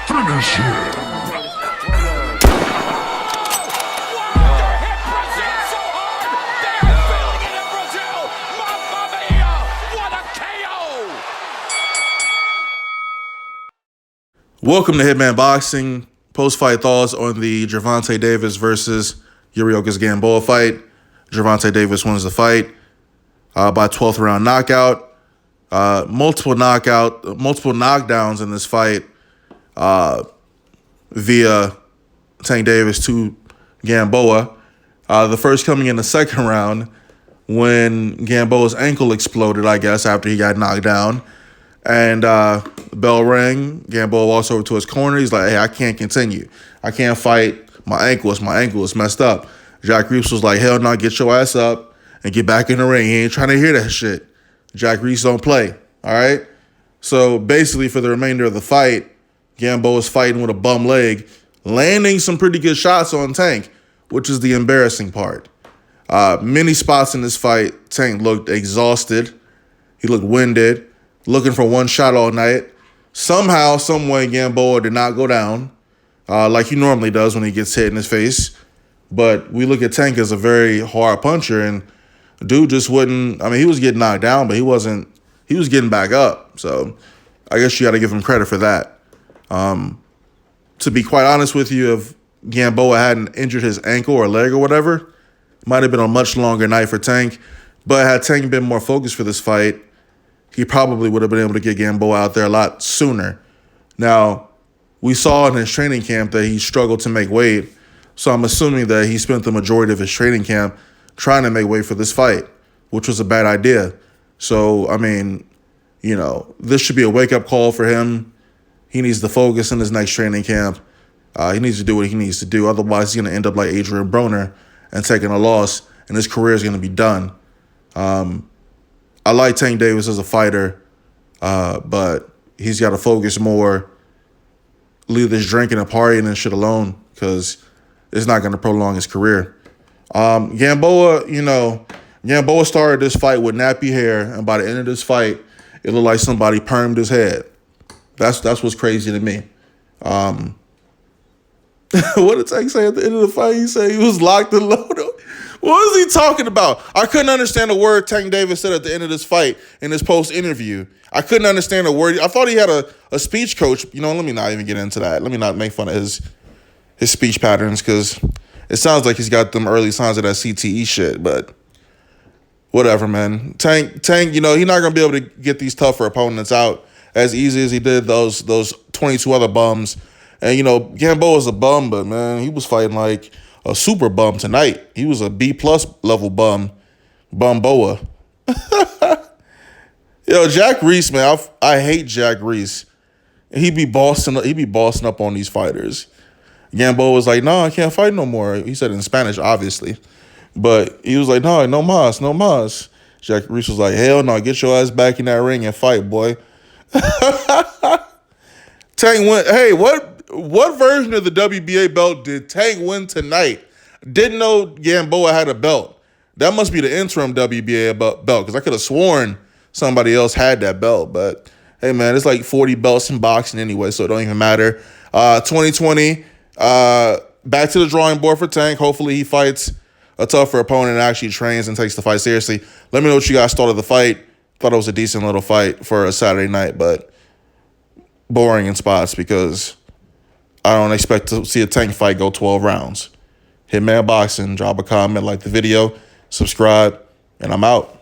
Finish him. Welcome to Hitman Boxing. Post-fight thoughts on the Gervonta Davis versus Yuriorkis Gamboa fight. Gervonta Davis wins the fight by 12th round knockout. Multiple knockdowns in this fight via Tank Davis to Gamboa. The first coming in the second round when Gamboa's ankle exploded, I guess, after he got knocked down. And bell rang. Gamboa walks over to his corner. He's like, hey, I can't continue. I can't fight. My ankle is messed up. Jack Reese was like, hell no, get your ass up and get back in the ring. He ain't trying to hear that shit. Jack Reese don't play. All right? So basically for the remainder of the fight, Gamboa's fighting with a bum leg, landing some pretty good shots on Tank, which is the embarrassing part. Many spots in this fight, Tank looked exhausted. He looked winded, looking for one shot all night. Somehow, someway, Gamboa did not go down like he normally does when he gets hit in his face. But we look at Tank as a very hard puncher, and dude just wouldn't. I mean, he was getting knocked down, but he wasn't. He was getting back up. So I guess you got to give him credit for that. To be quite honest with you, if Gamboa hadn't injured his ankle or leg or whatever, it might have been a much longer night for Tank. But had Tank been more focused for this fight, he probably would have been able to get Gamboa out there a lot sooner. Now, we saw in his training camp that he struggled to make weight, so I'm assuming that he spent the majority of his training camp trying to make weight for this fight, which was a bad idea. So, I mean, you know, this should be a wake-up call for him. He needs to focus in his next training camp. He needs to do what he needs to do. Otherwise, he's going to end up like Adrian Broner and taking a loss, and his career is going to be done. I like Tank Davis as a fighter, but he's got to focus more, leave this drinking and partying and shit alone, because it's not going to prolong his career. Gamboa started this fight with nappy hair, and by the end of this fight, it looked like somebody permed his head. That's what's crazy to me. What did Tank say at the end of the fight? He said he was locked and loaded. What was he talking about? I couldn't understand a word Tank Davis said at the end of this fight in his post-interview. I couldn't understand a word. I thought he had a speech coach. You know, let me not even get into that. Let me not make fun of his speech patterns, because it sounds like he's got them early signs of that CTE shit, but whatever, man. Tank, you know, he's not going to be able to get these tougher opponents out as easy as he did those 22 other bums. And, you know, Gamboa's a bum, but, man, he was fighting like a super bum tonight. He was a B-plus level bumboa. Yo, Jack Reese, man, I hate Jack Reese. He be bossing up on these fighters. Gamboa was like, no, I can't fight no more. He said it in Spanish, obviously. But he was like, no mas. Jack Reese was like, hell no, get your ass back in that ring and fight, boy. Tank went, hey, what version of the WBA belt did Tank win tonight? Didn't know Gamboa had a belt. That must be the interim WBA belt, because I could have sworn somebody else had that belt. But, hey, man, it's like 40 belts in boxing anyway, so it don't even matter. 2020, back to the drawing board for Tank. Hopefully he fights a tougher opponent and actually trains and takes the fight seriously. Let me know what you guys thought of the fight. Thought it was a decent little fight for a Saturday night, but boring in spots because I don't expect to see a Tank fight go 12 rounds. Hitman Boxing, drop a comment, like the video, subscribe, and I'm out.